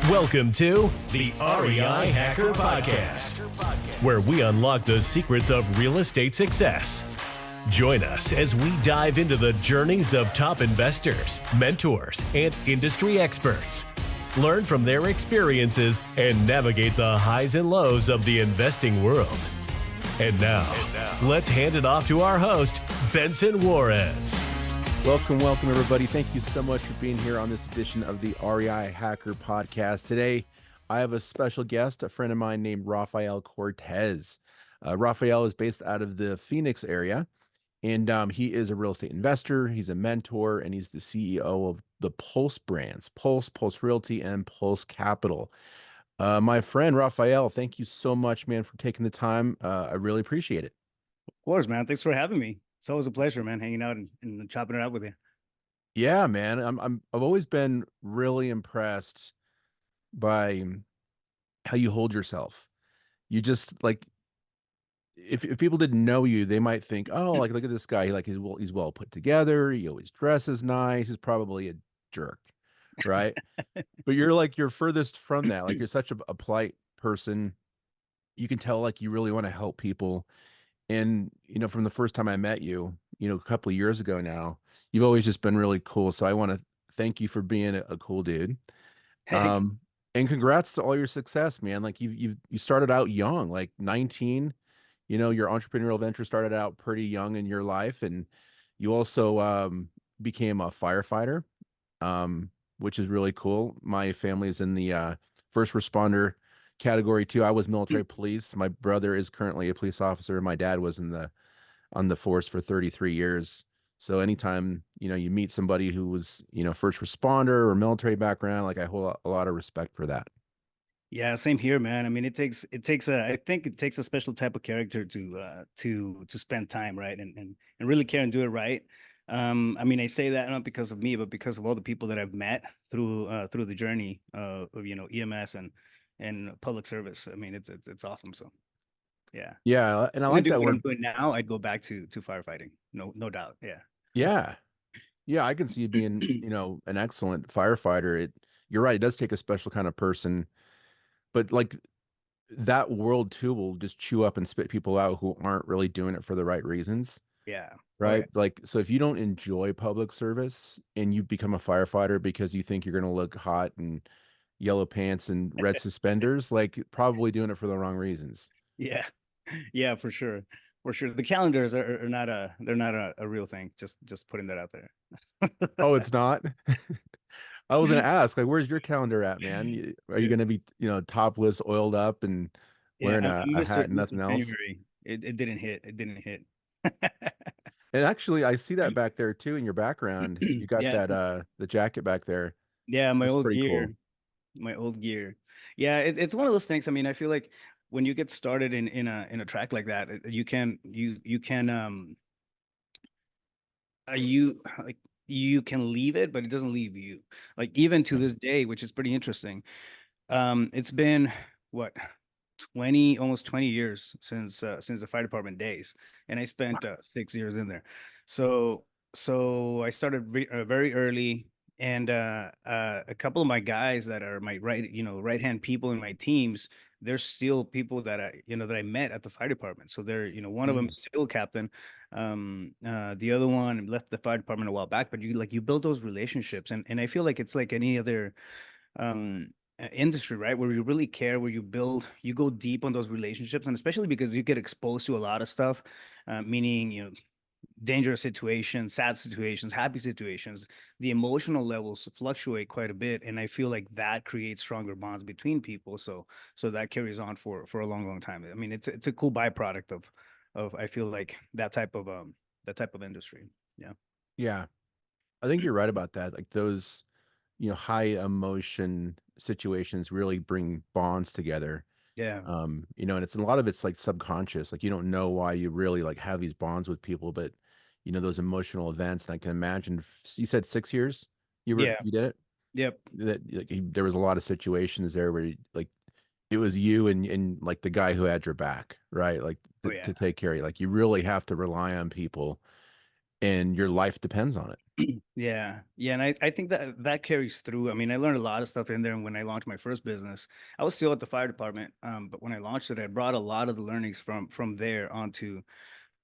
Welcome to the REI Hacker Podcast, where we unlock the secrets of real estate success. Join us as we dive into the journeys of top investors, mentors, and industry experts. Learn from their experiences and navigate the highs and lows of the investing world. And now, let's hand it off to our host, Benson Juarez. Welcome, everybody. Thank you so much for being here on this edition of the REI Hacker Podcast. Today, I have a special guest, a friend of mine named Rafael Cortez. Rafael is based out of the Phoenix area, and he is a real estate investor. He's a mentor, and he's the CEO of the Pulse brands, Pulse Realty, and Pulse Capital. My friend Rafael, thank you so much, man, for taking the time. I really appreciate it. Of course, man. Thanks for having me. It's always a pleasure, man, hanging out and chopping it up with you. Yeah, man. I've always been really impressed by how you hold yourself. You just like, if people didn't know you, they might think, oh, like, look at this guy. He's well put together. He always dresses nice. He's probably a jerk, right? But you're like, you're furthest from that. Like, you're such a polite person. You can tell like you really want to help people. And, from the first time I met you, a couple of years ago now, you've always just been really cool. So I want to thank you for being a cool dude. And congrats to all your success, man. Like you started out young, like 19, your entrepreneurial venture started out pretty young in your life. And you also became a firefighter, which is really cool. My family is in the first responder category too. I was military police. My brother is currently a police officer. My dad was on the force for 33 years. So anytime, you meet somebody who was, first responder or military background, like I hold a lot of respect for that. Yeah, same here, man. I mean, I think it takes a special type of character to spend time, right? And really care and do it right. I mean, I say that not because of me, but because of all the people that I've met through the journey of, EMS and public service. I mean, it's awesome. So yeah. Yeah. And I like that what word. I'm doing now, I'd go back to firefighting. No doubt. Yeah. Yeah. Yeah. I can see you being, an excellent firefighter. You're right. It does take a special kind of person, but like that world too will just chew up and spit people out who aren't really doing it for the right reasons. Yeah. Right. Okay. Like, so if you don't enjoy public service and you become a firefighter because you think you're going to look hot and yellow pants and red suspenders, like probably doing it for the wrong reasons. Yeah. Yeah, for sure. For sure. The calendars are not they're not a real thing. Just putting that out there. Oh, it's not? I was going to ask, like, where's your calendar at, man? Are you going to be, topless, oiled up and wearing a hat and nothing else? January. It didn't hit. It didn't hit. And actually, I see that back there too in your background. You got Yeah. that the jacket back there. Yeah, my That's old pretty gear. cool. My old gear. Yeah, it's one of those things. I mean, I feel like when you get started in a track like that, you can you can leave it, but it doesn't leave you. Like even to this day, which is pretty interesting. It's been what, almost 20 years since the fire department days, and I spent 6 years in there. So I started very early, and a couple of my guys that are my right hand people in my teams, they're still people that I met at the fire department. So they're, one of them is still a captain. The other one left the fire department a while back, but you build those relationships, and I feel like it's like any other industry, right, where you really care, where you go deep on those relationships, and especially because you get exposed to a lot of stuff, meaning dangerous situations, sad situations, happy situations. The emotional levels fluctuate quite a bit, and I feel like that creates stronger bonds between people, so that carries on for a long time. I mean, it's a cool byproduct of I feel like that type of industry. Yeah. I think you're right about that. Like those, high emotion situations really bring bonds together. Yeah. And a lot of it's like subconscious. Like you don't know why you really like have these bonds with people, but those emotional events. And I can imagine you said 6 years you did it. Yep. That like, there was a lot of situations there where like it was you and like the guy who had your back, right? Like to take care of you. Like you really have to rely on people and your life depends on it. Yeah. Yeah. And I think that carries through. I mean, I learned a lot of stuff in there. And when I launched my first business, I was still at the fire department. But when I launched it, I brought a lot of the learnings from there onto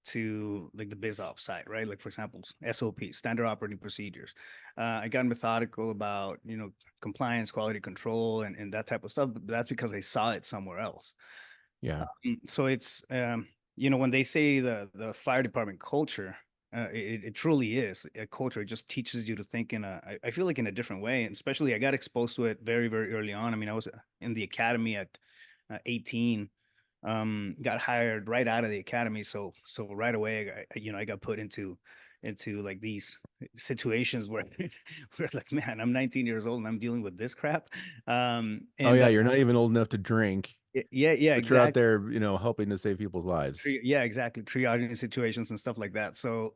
to like the biz ops side, right? Like for example, SOPs, standard operating procedures. I got methodical about, compliance, quality control, and that type of stuff. But that's because I saw it somewhere else. Yeah. So it's when they say the fire department culture, it truly is a culture. It just teaches you to think I feel like in a different way. And especially I got exposed to it very, very early on. I mean, I was in the academy at 18, got hired right out of the academy. So right away, I got put into like these situations where we're like, man, I'm 19 years old and I'm dealing with this crap. Oh And yeah, you're not even old enough to drink, yeah, but you're out exactly. there, helping to save people's lives. Yeah, exactly. Triaging situations and stuff like that. So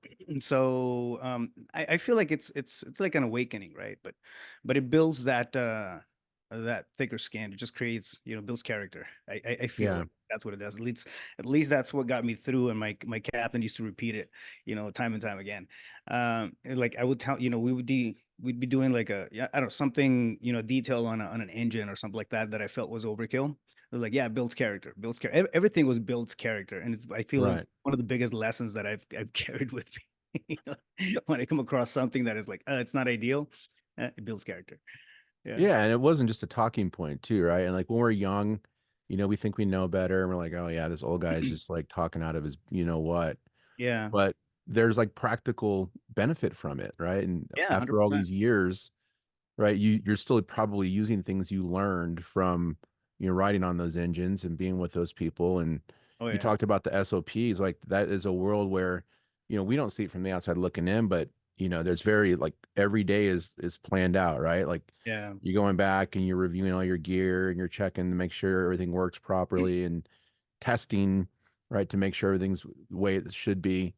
I feel like it's like an awakening, right? But it builds that thicker skin. It just creates, builds character. I feel Yeah. like that's what it does. At least that's what got me through. And my captain used to repeat it, time and time again. Like I would tell, we'd be doing like yeah, I don't know, something, detail on an engine or something like that I felt was overkill. They're like, yeah, builds character, builds character. Everything was builds character, and I feel it's Right. one of the biggest lessons that I've carried with me. When I come across something that is like, it's not ideal, it builds character. Yeah, Yeah, and it wasn't just a talking point too, right? And like when we're young, we think we know better, and we're like, oh yeah, this old guy is just like talking out of his, what. yeah, But there's like practical benefit from it, right? And yeah, after all 100%. these years, right, you're still probably using things you learned from, riding on those engines and being with those people. And Oh you yeah, talked about the SOPs, like that is a world where, we don't see it from the outside looking in, but there's very like every day is planned out, right? Like yeah. you're going back and you're reviewing all your gear and you're checking to make sure everything works properly and testing, right, to make sure everything's the way it should be.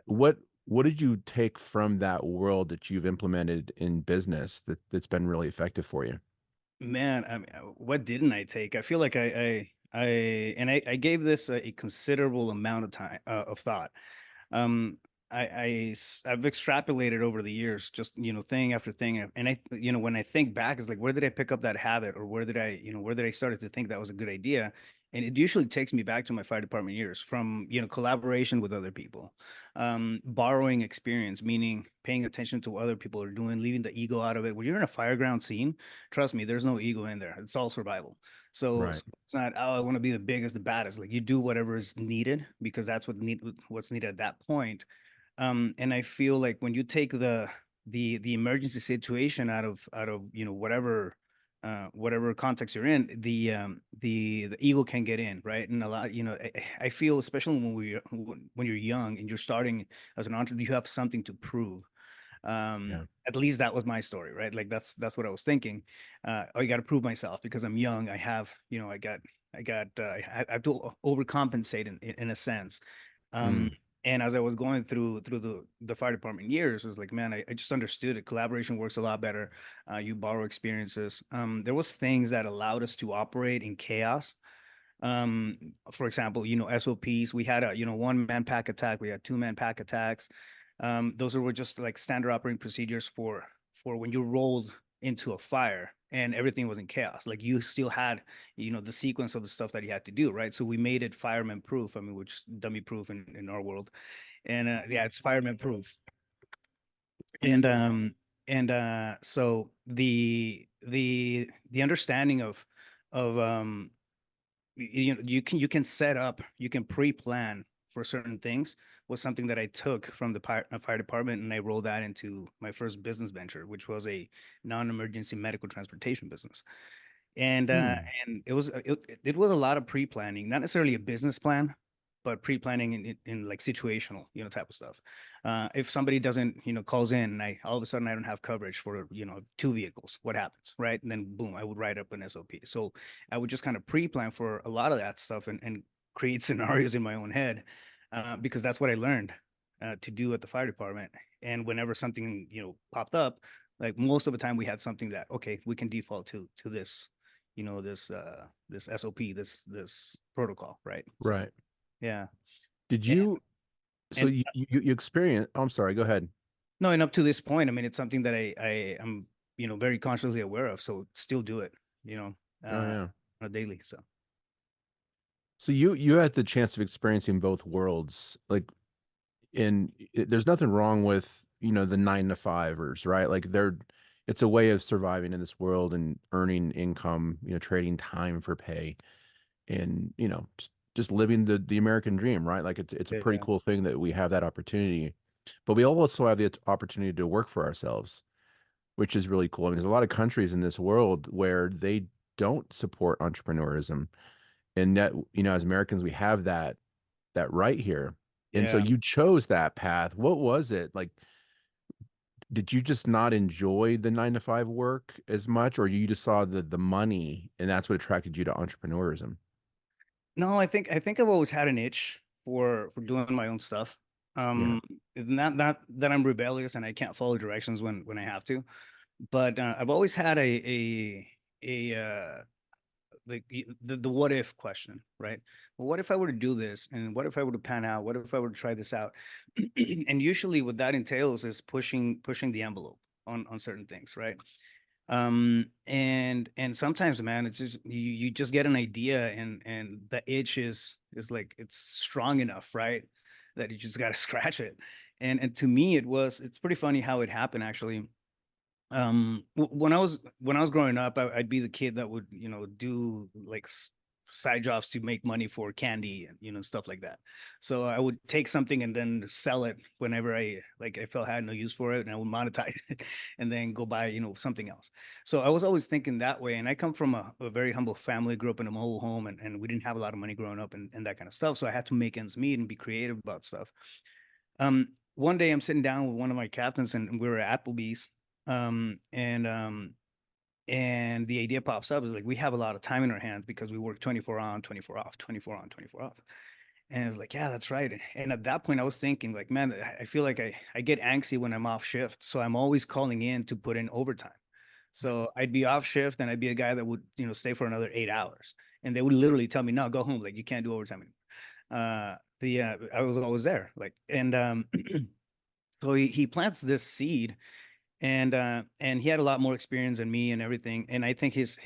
What did you take from that world that you've implemented in business that's been really effective for you? Man, I mean, what didn't I take? I feel like I gave this a considerable amount of time of thought. Um, I've extrapolated over the years, just thing after thing, and when I think back, it's like, where did I pick up that habit, or where did I started to think that was a good idea? And it usually takes me back to my fire department years, from collaboration with other people, borrowing experience, meaning paying attention to what other people are doing, leaving the ego out of it. When you're in a fireground scene, trust me, there's no ego in there. It's all survival. So Right. it's not, oh, I want to be the biggest, the baddest. Like, you do whatever is needed, because that's what's needed at that point. And I feel like when you take the emergency situation out of whatever context you're in, the ego can get in, right? And a lot, I feel, especially when you're young and you're starting as an entrepreneur, you have something to prove. Yeah. At least that was my story, right? Like that's what I was thinking. I got to prove myself because I'm young. I have, I have to overcompensate in a sense. um Mm. and as I was going through the fire department years, it was like, man, I just understood it. Collaboration works a lot better. You borrow experiences. There was things that allowed us to operate in chaos. For example, SOPs. We had a, one man pack attack. We had two-man pack attacks. Those were just like standard operating procedures for when you rolled into a fire and everything was in chaos. Like, you still had, the sequence of the stuff that you had to do, right? So we made it fireman proof. I mean, which dummy proof in our world. And yeah, it's fireman proof. And so the understanding of you can set up, you can pre-plan for certain things, was something that I took from the fire department, and I rolled that into my first business venture, which was a non-emergency medical transportation business. And Mm. it was a lot of pre-planning, not necessarily a business plan, but pre-planning in like situational, type of stuff. If somebody doesn't, calls in, and I all of a sudden I don't have coverage for, two vehicles, what happens, right? And then boom, I would write up an SOP. So I would just kind of pre-plan for a lot of that stuff, and create scenarios in my own head, because that's what I learned to do at the fire department. And whenever something, popped up, like most of the time we had something that, okay, we can default to this, this SOP, this protocol, right? So Right. yeah. Did And you, so and you experience, oh, I'm sorry, go ahead. No, and up to this point, I mean, it's something that I am, very consciously aware of. So still do it, Oh yeah. on a daily. So So you had the chance of experiencing both worlds, like there's nothing wrong with, the 9 to 5ers, right? Like it's a way of surviving in this world and earning income, trading time for pay and, just living the American dream, right? Like it's a yeah, pretty yeah, cool thing that we have that opportunity, but we also have the opportunity to work for ourselves, which is really cool. I mean, there's a lot of countries in this world where they don't support entrepreneurism, and that, as Americans, we have that right here. And so yeah. you chose that path. What was it? Like, did you just not enjoy the 9 to 5 work as much, or you just saw the money and that's what attracted you to entrepreneurism? No, I think I've always had an itch for doing my own stuff. Yeah. Not that I'm rebellious and I can't follow directions when I have to, but I've always had a the what if question, right? Well, what if I were to do this, and what if I were to pan out? What if I were to try this out? And usually, what that entails is pushing the envelope on certain things, right? And sometimes, man, it's just you just get an idea, and the itch is like it's strong enough, right? That you just got to scratch it. And to me, it's pretty funny how it happened actually. When I was growing up, I'd be the kid that would do like side jobs to make money for candy and stuff like that. So I would take something and then sell it whenever I felt I had no use for it, and I would monetize it and then go buy something else. So I was always thinking that way, and I come from a very humble family, grew up in a mobile home, and we didn't have a lot of money growing up and that kind of stuff, so I had to make ends meet and be creative about stuff. One day I'm sitting down with one of my captains, and we were at Applebee's. Um, and um, and the idea pops up is like we have a lot of time in our hands because we work 24 on, 24 off, 24 on, 24 off. And I was like, yeah, that's right. And at that point, I was thinking, like, man, I feel like I get antsy when I'm off shift. So I'm always calling in to put in overtime. So I'd be off shift and I'd be a guy that would, stay for another 8 hours. And they would literally tell me, no, go home. Like, you can't do overtime anymore. I was always there. Like, and so he plants this seed, and he had a lot more experience than me and everything, and I think his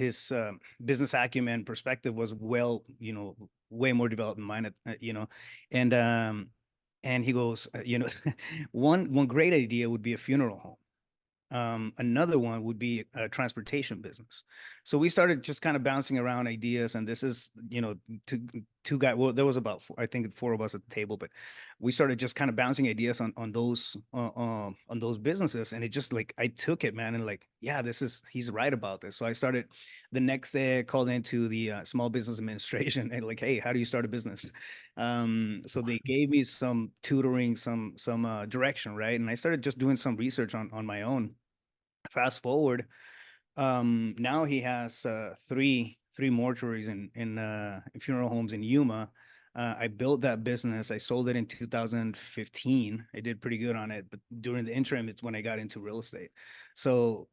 business acumen perspective was way more developed than mine, and and he goes, one great idea would be a funeral home. Another one would be a transportation business. So we started just kind of bouncing around ideas, and this is, two guys. Well, there was about I think 4 of us at the table, but we started just kind of bouncing ideas on those businesses, and it just like I took it, man, and like, yeah, he's right about this. So I started the next day. I called into the Small Business Administration and like, hey, how do you start a business? So they gave me some tutoring, some direction, right? And I started just doing some research on my own. Fast forward, now he has three mortuaries in funeral homes in Yuma. I built that business. I sold it in 2015. I did pretty good on it, but during the interim, it's when I got into real estate. So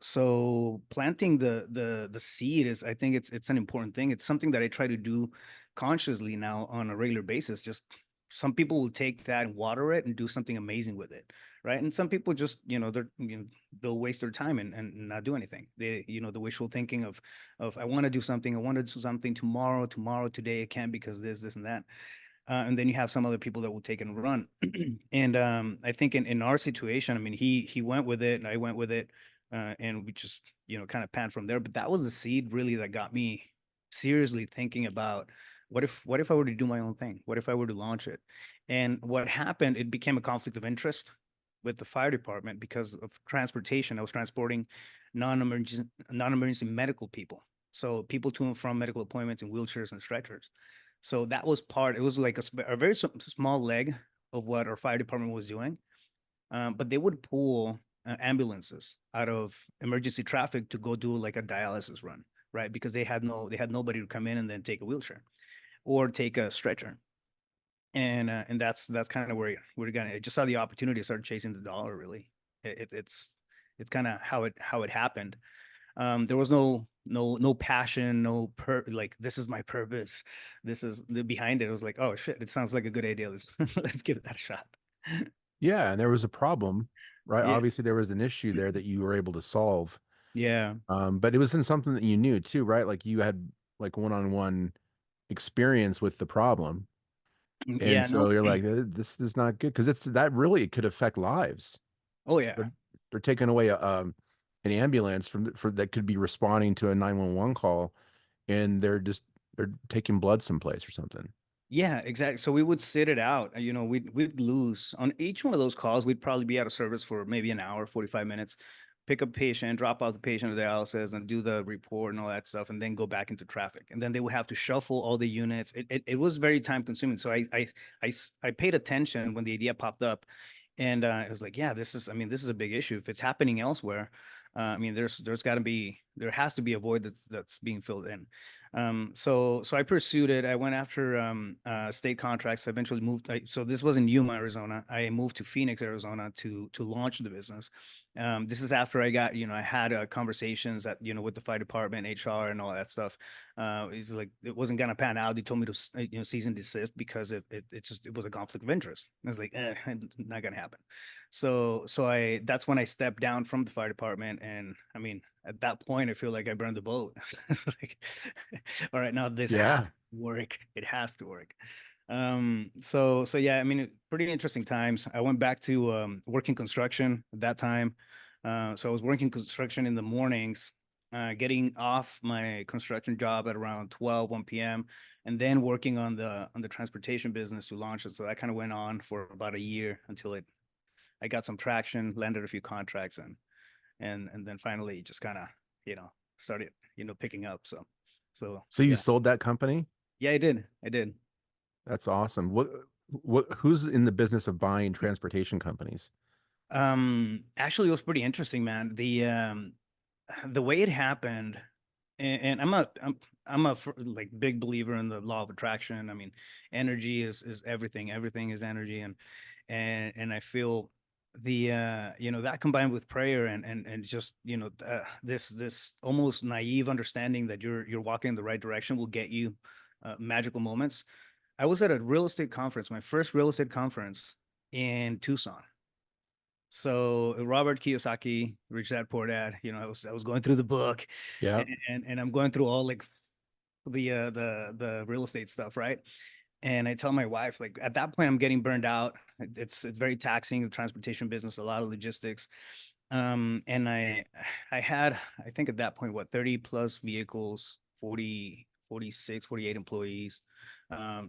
planting the seed is, I think it's an important thing. It's something that I try to do consciously now on a regular basis. Just some people will take that and water it and do something amazing with it, right? And some people just, they'll waste their time and not do anything. The wishful thinking of I want to do something, I want to do something tomorrow, today I can't because this and that. And then you have some other people that will take it and run. And I think in our situation, I mean, he went with it and I went with it, and we just kind of panned from there. But that was the seed really that got me seriously thinking about what if I were to do my own thing? What if I were to launch it? And what happened? It became a conflict of interest with the fire department because of transportation. I was transporting non-emergency medical people. So people to and from medical appointments in wheelchairs and stretchers. So that was part, it was like a very small leg of what our fire department was doing. But they would pull ambulances out of emergency traffic to go do like a dialysis run, right? Because they had nobody to come in and then take a wheelchair or take a stretcher. And that's kind of where we're gonna. I just saw the opportunity to start chasing the dollar. Really, it's kind of how it happened. There was no passion, like this is my purpose. This is the behind it. It was like, oh shit, it sounds like a good idea. Let's let's give that a shot. Yeah, and there was a problem. right? Yeah. Obviously there was an issue there that you were able to solve. Yeah. But it was in something that you knew too, right? Like you had like one-on-one experience with the problem. And Yeah. so No. you're like, this is not good because it's that really it could affect lives. Oh yeah. They're, they're taking away an ambulance for that could be responding to a 911 call, and they're taking blood someplace or something. Yeah, exactly. So we would sit it out. We'd lose on each one of those calls. We'd probably be out of service for maybe an hour, 45 minutes, pick up patient, drop out the patient at the dialysis, and do the report and all that stuff, and then go back into traffic. And then they would have to shuffle all the units. It was very time consuming. So I paid attention when the idea popped up, and it was like, yeah, this is a big issue. If it's happening elsewhere, there has to be a void that's being filled in. So I pursued it. I went after state contracts. I eventually moved. So this was in Yuma, Arizona. I moved to Phoenix, Arizona to launch the business. This is after I had conversations with the fire department, HR, and all that stuff. It's like it wasn't gonna pan out. They told me to cease and desist because it was a conflict of interest. I was like, not gonna happen. So that's when I stepped down from the fire department, and I mean, at that point, I feel like I burned the boat. It's like, all right, now this has Yeah. to work. It has to work. So yeah, I mean, pretty interesting times. I went back to working construction at that time. So I was working construction in the mornings, getting off my construction job at around 1 p.m. and then working on the transportation business to launch it. So that kind of went on for about a year until I got some traction, landed a few contracts, and then finally just kind of started picking up. So So you yeah. sold that company? Yeah, I did. That's awesome. Who's in the business of buying transportation companies? Actually, it was pretty interesting, man. The way it happened, and I'm a like big believer in the law of attraction. I mean, energy is everything. Everything is energy, and I feel that combined with prayer and just this almost naive understanding that you're walking in the right direction will get you magical moments. I was at a real estate conference, my first real estate conference in Tucson. So Robert Kiyosaki, Rich Dad Poor Dad, I was going through the book, Yeah. and I'm going through all like the real estate stuff, right? And I tell my wife, like at that point, I'm getting burned out. It's very taxing, the transportation business, a lot of logistics. And I had, I think at that point, what, 30 plus vehicles, 40, 46, 48 employees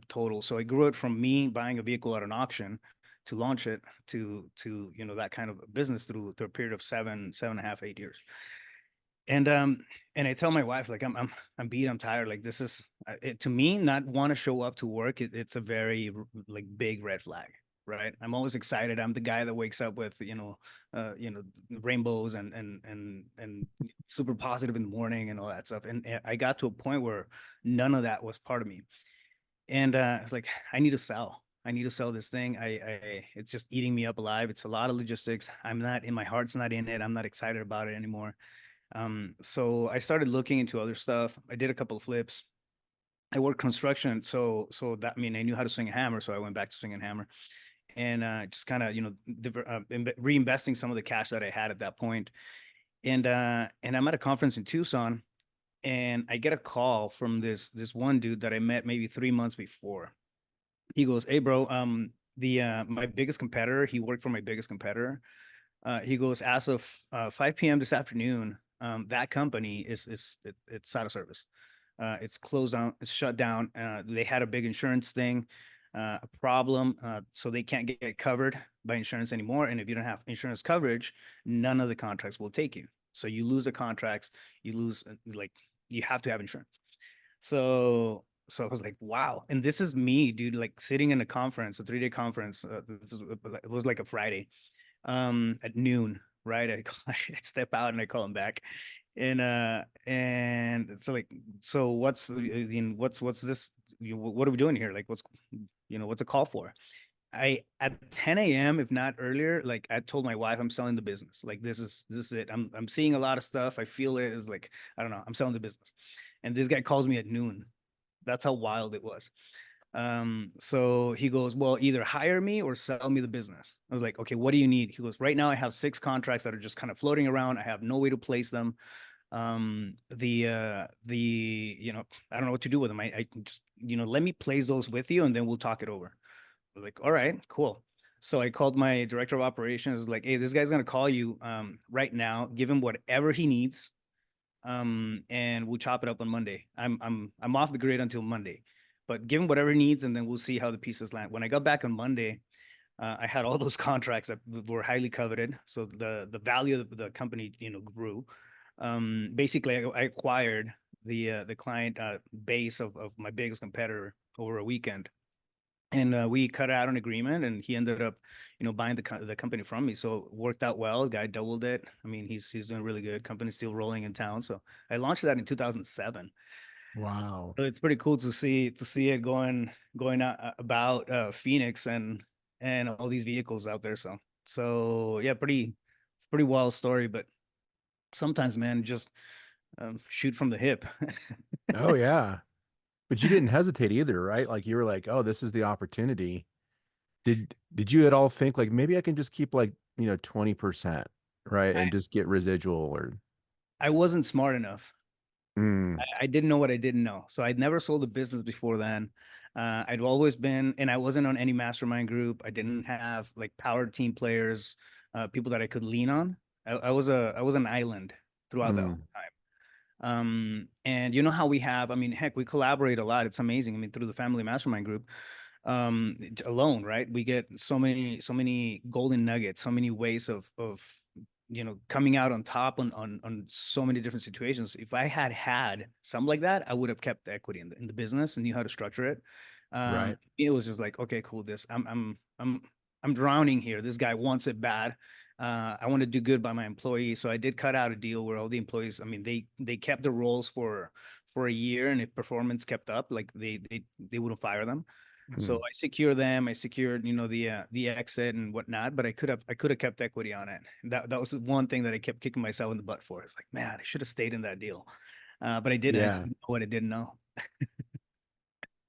total. So I grew it from me buying a vehicle at an auction to launch it to that kind of business through a period of 7.5, 8 years. And I tell my wife, like, I'm beat, I'm tired. Like, this is to me, not want to show up to work. It's a very like big red flag, right? I'm always excited. I'm the guy that wakes up with rainbows and super positive in the morning and all that stuff. And I got to a point where none of that was part of me. And it's like, I need to sell. I need to sell this thing. It's just eating me up alive. It's a lot of logistics. I'm not in my heart's not in it. I'm not excited about it anymore. So I started looking into other stuff. I did a couple of flips. I worked construction, so that, I mean, I knew how to swing a hammer, so I went back to swinging a hammer, and just kind of reinvesting some of the cash that I had at that point. And I'm at a conference in Tucson, and I get a call from this one dude that I met maybe 3 months before. He goes, "Hey, bro, the my biggest competitor. He worked for my biggest competitor. He goes, as of 5 p.m. this afternoon, that company it's out of service. It's closed down. It's shut down. They had a big insurance thing, a problem, so they can't get covered by insurance anymore. And if you don't have insurance coverage, none of the contracts will take you. So you lose the contracts. You lose like you have to have insurance. So I was like, wow. And this is me, dude, like sitting in a conference, a 3-day conference. It was like a Friday at noon, right? I step out and I call him back. And it's like, so what's this? What are we doing here? Like, what's a call for? I at 10 a.m., if not earlier, like I told my wife, I'm selling the business. Like this is it. I'm seeing a lot of stuff. I feel it is like, I don't know, I'm selling the business. And this guy calls me at noon. That's how wild it was. So he goes, well, either hire me or sell me the business. I was like, okay, what do you need? He goes, right now I have 6 contracts that are just kind of floating around. I have no way to place them. You know, I don't know what to do with them. I just, you know, let me place those with you and then we'll talk it over. I was like, all right, cool. So I called my director of operations, like, hey, this guy's gonna call you right now, give him whatever he needs. And we'll chop it up on Monday. I'm off the grid until Monday, but give him whatever he needs, and then we'll see how the pieces land. When I got back on Monday, I had all those contracts that were highly coveted, so the value of the company, you know, grew. Basically, I acquired the client base of my biggest competitor over a weekend, and we cut out an agreement, and he ended up, you know, buying the company from me. So it worked out well. The guy doubled it. I mean, he's doing really good. Company's still rolling in town. So I launched that in 2007. Wow. So it's pretty cool to see it going out, about Phoenix and all these vehicles out there. So yeah, it's a pretty wild story. But sometimes, man, just shoot from the hip. Oh yeah. But you didn't hesitate either, right? Like you were like, "Oh, this is the opportunity." Did you at all think like maybe I can just keep like, 20%, right? I, And just get residual or I wasn't smart enough. mm, I didn't know what I didn't know. So I'd never sold a business before then. I'd always been, and I wasn't on any mastermind group. I didn't have like power team players, people that I could lean on. I was an island throughout that whole mm, time. And you know how we have, I mean, heck, we collaborate a lot. It's amazing. I mean, through the family mastermind group, alone, right? We get so many golden nuggets, so many ways of, you know, coming out on top on so many different situations. If I had something like that, I would have kept the equity in the business and knew how to structure it. right. It was just like, okay, cool. I'm drowning here. This guy wants it bad. I want to do good by my employees. So I did cut out a deal where all the employees, I mean, they kept the roles for a year, and if performance kept up, like they wouldn't fire them. So Mm, I secure them. I secured, you know, the exit and whatnot. But I could have kept equity on it. That was one thing that I kept kicking myself in the butt for. It's like, man, I should have stayed in that deal, but I didn't. I yeah. didn't know what I didn't know.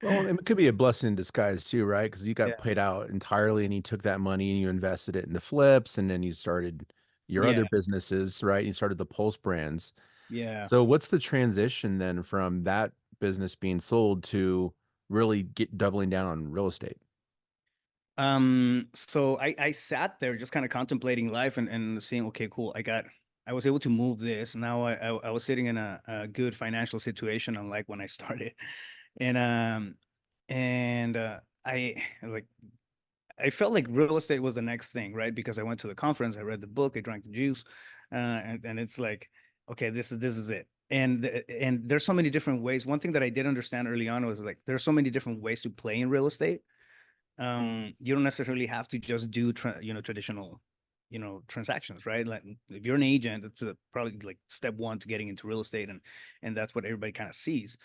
Well, and it could be a blessing in disguise too, right? Because you Yeah, got paid out entirely and you took that money and you invested it into flips and then you started your yeah, other businesses, right? You started the Pulse brands. yeah. So what's the transition then from that business being sold to really get doubling down on real estate? So I sat there just kind of contemplating life and saying, okay, cool. I was able to move this. Now I was sitting in a good financial situation, unlike when I started. And I like I felt like real estate was the next thing, right? Because I went to the conference, I read the book, I drank the juice, and it's like, okay, this is it. And there's so many different ways. One thing that I did understand early on was like there's so many different ways to play in real estate. You don't necessarily have to just do you know, traditional, you know, transactions, right? Like if you're an agent, it's probably like step one to getting into real estate, and that's what everybody kind of sees.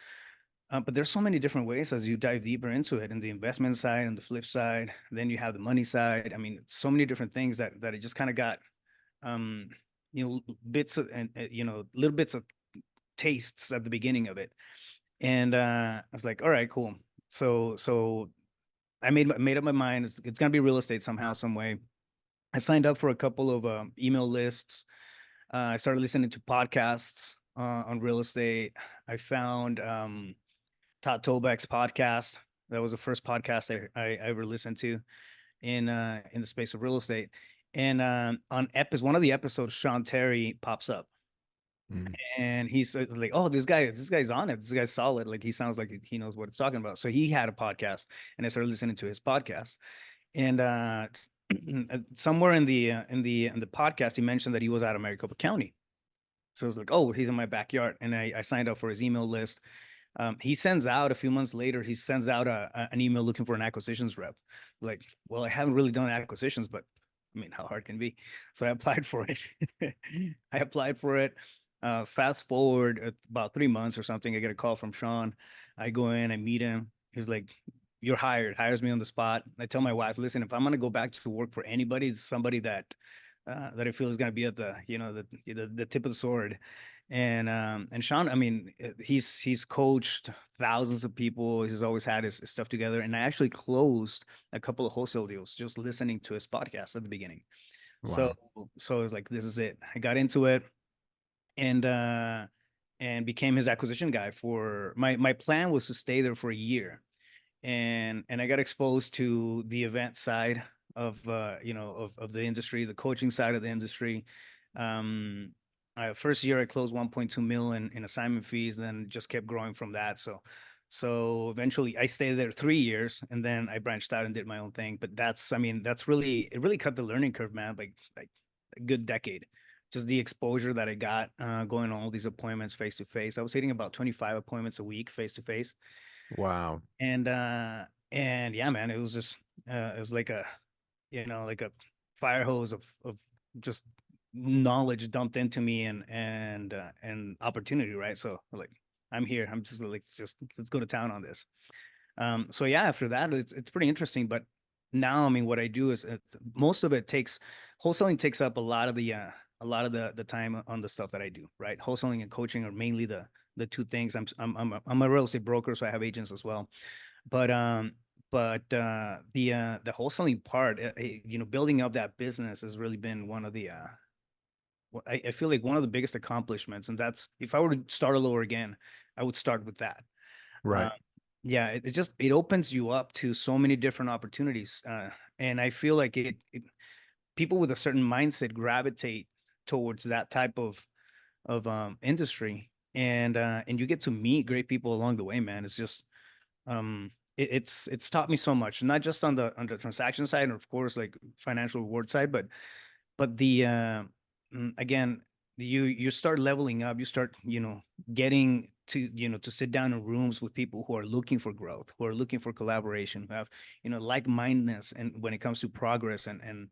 But there's so many different ways as you dive deeper into it, and the investment side and the flip side. Then you have the money side. I mean, so many different things that it just kind of got, um, you know, bits of, and you know, little bits of tastes at the beginning of it. And I was like, all right, cool. So I made up my mind. It's gonna be real estate somehow, some way. I signed up for a couple of email lists. I started listening to podcasts on real estate. I found Todd Tolbeck's podcast. That was the first podcast I ever listened to in the space of real estate. And on one of the episodes, Sean Terry pops up, Mm, and he's like, "Oh, this guy's on it. This guy's solid. Like he sounds like he knows what it's talking about." So he had a podcast, and I started listening to his podcast. And somewhere in the podcast, he mentioned that he was out of Maricopa County. So I was like, "Oh, he's in my backyard," and I signed up for his email list. He sends out a few months later, he sends out an email looking for an acquisitions rep. Like, well, I haven't really done acquisitions, but I mean, how hard can it be? So I applied for it. I applied for it. Fast forward about 3 months or something, I get a call from Sean. I go in, I meet him. He's like, "You're hired." Hires me on the spot. I tell my wife, "Listen, if I'm gonna go back to work for anybody, it's somebody that I feel is gonna be at the, you know, the tip of the sword." And Sean, I mean, he's coached thousands of people. He's always had his stuff together. And I actually closed a couple of wholesale deals just listening to his podcast at the beginning. So Wow. so I was like, this is it. I got into it, and became his acquisition guy. For my plan was to stay there for a year, and I got exposed to the event side of of the industry, the coaching side of the industry. Um, First year I closed 1.2 million in assignment fees, then just kept growing from that. So eventually I stayed there 3 years, and then I branched out and did my own thing. But I mean, it really cut the learning curve, man. Like a good decade. Just the exposure that I got going on all these appointments face to face. I was hitting about 25 appointments a week face to face, Wow. and yeah, man, it was like a like a fire hose of just knowledge dumped into me, and opportunity, right? So like, I'm here. I'm just like, let's go to town on this. So yeah, after that, it's pretty interesting. But now, I mean, what I do is, most of it takes wholesaling takes up a lot of the time on the stuff that I do, right? Wholesaling and coaching are mainly the two things. I'm a real estate broker, so I have agents as well. But the wholesaling part, building up that business has really been one of the I feel like one of the biggest accomplishments. And that's, if I were to start all over again, I would start with that. Uh, Right. yeah, it opens you up to so many different opportunities, and I feel like people with a certain mindset gravitate towards that type of industry, and you get to meet great people along the way, man. It's just it's taught me so much, not just on the transaction side, and of course, like, financial reward side, but again, you start leveling up. You start, getting to, to sit down in rooms with people who are looking for growth, who are looking for collaboration, who have, like-mindedness, and when it comes to progress and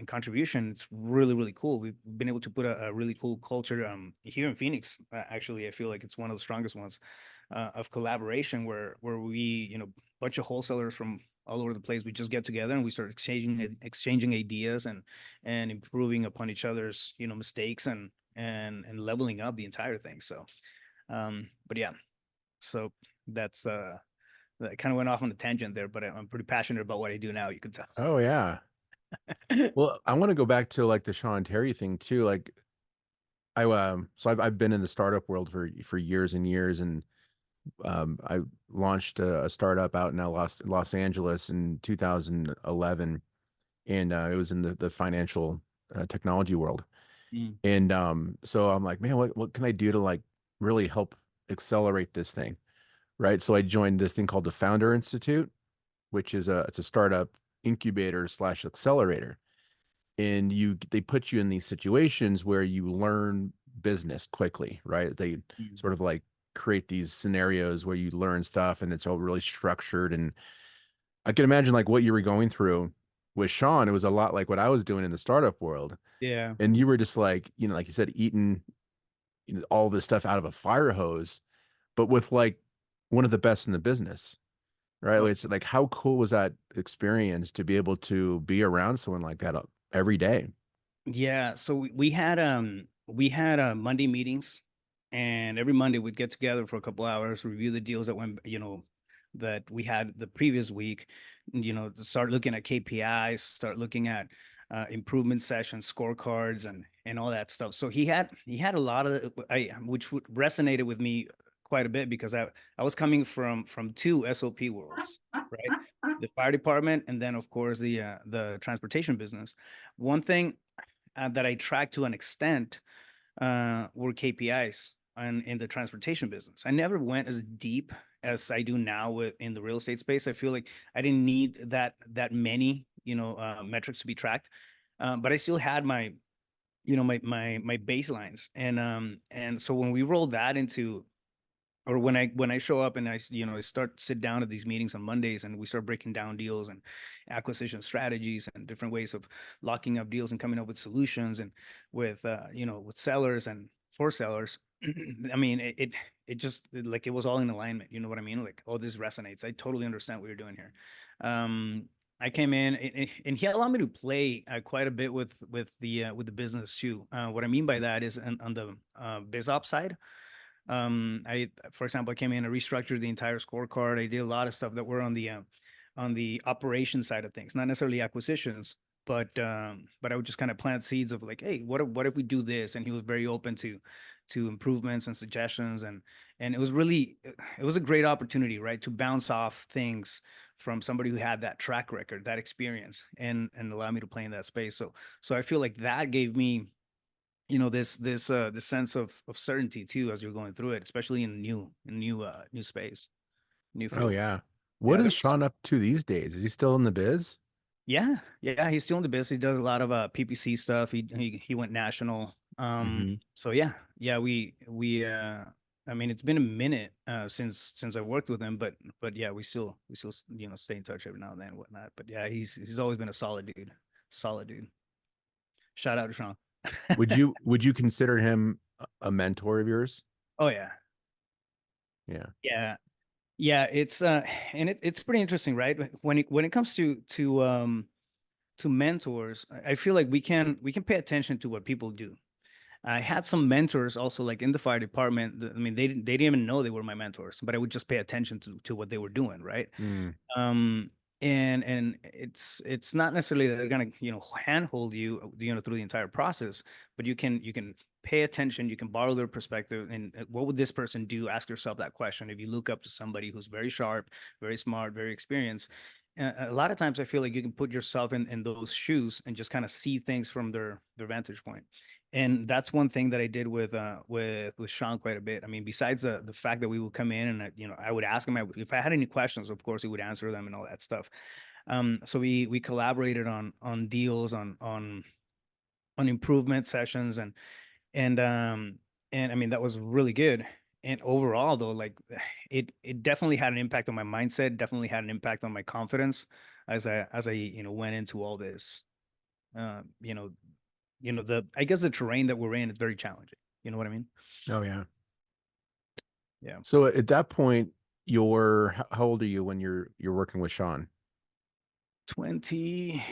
contribution. It's really, really cool. We've been able to put a really cool culture here in Phoenix. Actually, I feel like it's one of the strongest ones, of collaboration, where we, bunch of wholesalers from all over the place. We just get together and we start exchanging ideas, and improving upon each other's, mistakes, and leveling up the entire thing. So, but yeah, so that's I kind of went off on a tangent there, but I'm pretty passionate about what I do now. You can tell. Oh yeah. Well, I want to go back to like the Sean Terry thing too. Like so I've been in the startup world for years and years, and I launched a startup out in Los Angeles in 2011, and it was in the financial technology world. Mm, And so I'm like, man, what can I do to like really help accelerate this thing, right? So I joined this thing called the Founder Institute, which is it's a startup incubator slash accelerator, and they put you in these situations where you learn business quickly, right? They mm. sort of like create these scenarios where you learn stuff, and it's all really structured. And I can imagine like what you were going through with Sean. It was a lot like what I was doing in the startup world, Yeah. and you were just like, like you said, eating, all this stuff out of a fire hose, but with like one of the best in the business, right? Oh, Like, how cool was that experience to be able to be around someone like that every day? yeah. So we had Monday meetings, and every Monday we'd get together for a couple hours, review the deals that went, that we had the previous week, to start looking at KPIs, start looking at improvement sessions, scorecards, and all that stuff. So he had a lot of, which resonated with me quite a bit, because I was coming from two SOP worlds, right? The fire department, and then of course the transportation business. One thing that I track to an extent were KPIs in the transportation business. I never went as deep as I do now in the real estate space. I feel like I didn't need that many, metrics to be tracked, but I still had my, my baselines. And so when we rolled that into, or when I show up and I sit down at these meetings on Mondays, and we start breaking down deals and acquisition strategies and different ways of locking up deals and coming up with solutions, and with sellers and for sellers. I mean, it just, like, it was all in alignment. You know what I mean? Like, oh, this resonates. I totally understand what you're doing here. I came in, and he allowed me to play quite a bit with the business too. What I mean by that is on the biz ops side. For example, I came in and restructured the entire scorecard. I did a lot of stuff that were on the operation side of things, not necessarily acquisitions, but I would just kind of plant seeds of like, hey, what if we do this? And he was very open to improvements and suggestions, and it was a great opportunity, right, to bounce off things from somebody who had that track record, that experience, and allow me to play in that space. So I feel like that gave me, this sense of certainty too as you're going through it, especially in new space, new Oh field. yeah. What Yeah, is Sean up to these days? Is he still in the biz? yeah, he's still in the business. He does a lot of PPC stuff. He went national. Hmm. So yeah, we I mean, it's been a minute since I worked with him, but yeah, we still stay in touch every now and then and whatnot. But yeah, he's always been a solid dude. Solid dude. Shout out to Sean. Would you consider him a mentor of yours? Oh yeah. Yeah. Yeah. Yeah, it's and it's pretty interesting, right? When it comes to mentors, I feel like we can pay attention to what people do. I had some mentors also, like in the fire department. I mean, they didn't even know they were my mentors, but I would just pay attention to what they were doing, right? Mm. um and it's not necessarily that they're gonna handhold you through the entire process, but you can pay attention, you can borrow their perspective, and what would this person do? Ask yourself that question. If you look up to somebody who's very sharp, very smart, very experienced, a lot of times I feel like you can put yourself in those shoes and just kind of see things from their vantage point. And that's one thing that I did with Sean quite a bit. I mean, besides the fact that we would come in and I would ask him if I had any questions. Of course, he would answer them and all that stuff. So we collaborated on deals, on improvement sessions, and um and I mean, that was really good. And overall, though, like, it definitely had an impact on my mindset. Definitely had an impact on my confidence as I went into all this. Uh, you know, the I guess the terrain that we're in is very challenging. You know what I mean? Oh yeah. Yeah. So at that point, how old are you when you're working with Sean? 20,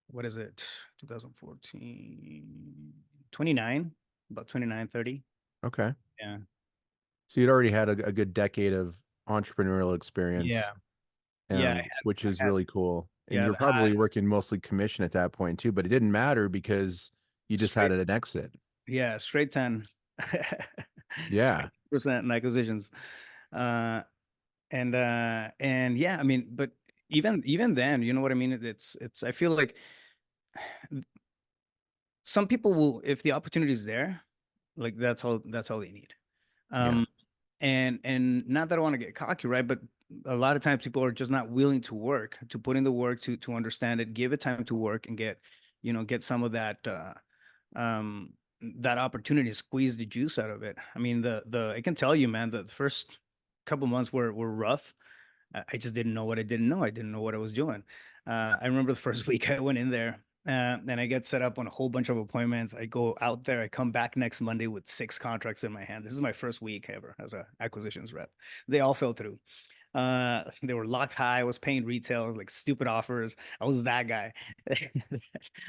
what is it? 2014, 29, about 29, 30. Okay. Yeah. So you'd already had a good decade of entrepreneurial Yeah. experience, Yeah. which I is had, really cool. And yeah, you're probably working mostly commission at that point too, but it didn't matter because you just had straight, an exit. yeah, straight 10, straight Yeah. percent in acquisitions. Uh, and yeah, I mean, but even then, you know what I mean? I feel like some people will, if the opportunity is there, like that's all they need. Yeah. Um, and not that I want to get cocky, right? But a lot of times people are just not willing to work, to put in the work, to understand it, give it time to work, and get some of um that opportunity, squeeze the juice out of it. I mean, the I can tell you, man, the first couple months were rough. I just didn't know what I didn't know. I didn't know what I was doing. I remember the first week I went in there, and I get set up on a whole bunch of appointments. I go out there. I come back next Monday with 6 contracts in my hand. This is my first week ever as a acquisitions rep. They all fell through. They were locked high. I was paying retail. I was like stupid offers. I was that guy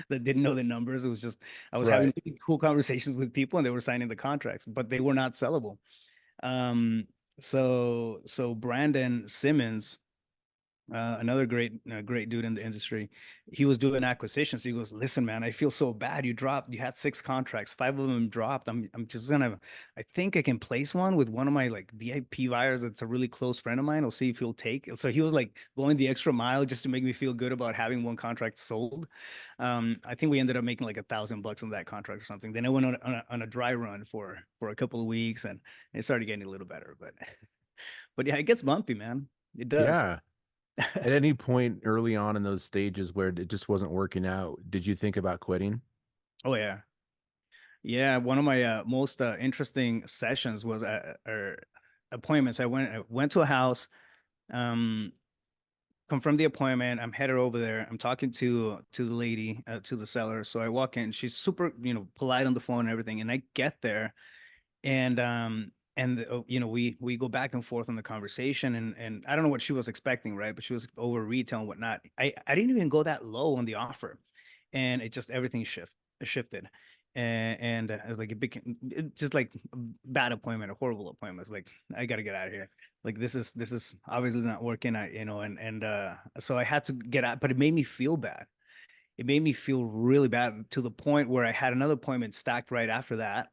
that didn't know the numbers. It was just I was having Right. really cool conversations with people, and they were signing the contracts, but they were not sellable. Um, so Brandon Simmons, another great dude in the industry, he was doing acquisitions. He goes, "Listen, man, I feel so bad. You had 6 contracts, 5 of them dropped. I'm just gonna, I think I can place one with one of my like VIP buyers. It's a really close friend of mine. I'll see if he'll take." So he was like going the extra mile just to make me feel good about having one contract sold. I think we ended up making like $1,000 on that contract or something. Then I went on a dry run for a couple of weeks, and it started getting a little better. But but yeah, it gets bumpy, man. It does. Yeah. At any point early on in those stages where it just wasn't working out, did you think about quitting? Oh yeah. Yeah, one of my most interesting sessions was or appointments. I went to a house, um, confirmed the appointment. I'm headed over there. I'm talking to the lady, to the seller. So I walk in. She's super, polite on the phone and everything. And I get there, and you know, we go back and forth on the conversation, and I don't know what she was expecting, right? But she was over retail and whatnot. I didn't even go that low on the offer, and it just everything shifted, and it was like it just like a bad appointment, a horrible appointment. It's like I got to get out of here. Like this is obviously not working. You know, and so I had to get out, but it made me feel bad. It made me feel really bad to the point where I had another appointment stacked right after that,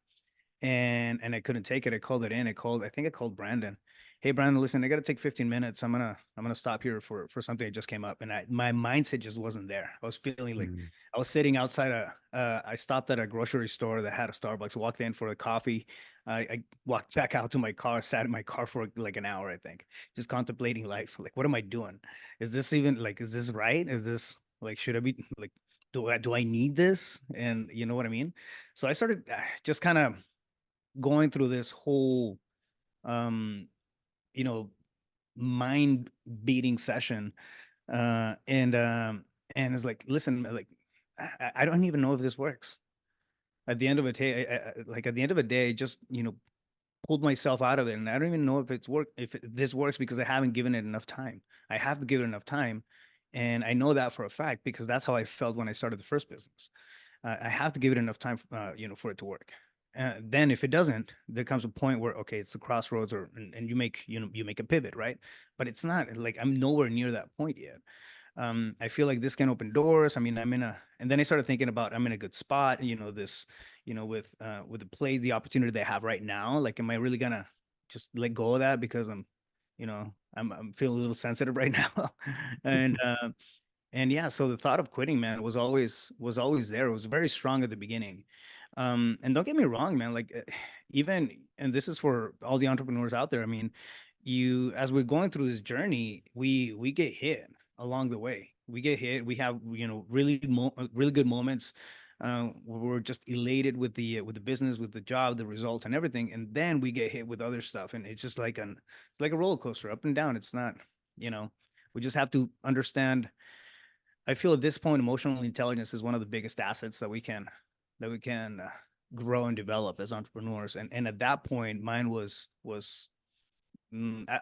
and I couldn't take it. I called it in. I think I called Brandon. Hey Brandon, listen, I gotta take 15 minutes. I'm gonna stop here for something that just came up. And my mindset just wasn't there. I was feeling like Mm. I was sitting outside I stopped at a grocery store that had a Starbucks, walked in for a coffee. I walked back out to my car, sat in my car for like an hour, I think, just contemplating life. Like, what am I doing? Is this even like, is this right? Is this like, should I be like, do I need this? And you know what I mean? So I started just kind of going through this whole um you know mind beating session, and it's like, listen, like I don't even know if this works. At the end of the day, like at the end of the day, I just pulled myself out of it, and I don't even know if this works, because I haven't given it enough time. I have to give it enough time, and I know that for a fact because that's how I felt when I started the first business. I have to give it enough time, for it to work. Then if it doesn't, there comes a point where, okay, it's the crossroads, and you make a pivot, right? But it's not like I'm nowhere near that point yet. I feel like this can open doors. I mean, and then I started thinking about, I'm in a good spot, with the opportunity they have right now. Like, am I really gonna just let go of that because I'm feeling a little sensitive right now, and yeah, so the thought of quitting, man, was always there. It was very strong at the beginning. And don't get me wrong, man, like even, and this is for all the entrepreneurs out there. I mean, as we're going through this journey, we get hit along the way. We get hit. We have, really good moments. Where we're just elated with the business, with the job, the result, and everything. And then we get hit with other stuff, and it's just like it's like a roller coaster, up and down. It's not, we just have to understand. I feel at this point, emotional intelligence is one of the biggest assets that we can grow and develop as entrepreneurs. And at that point, mine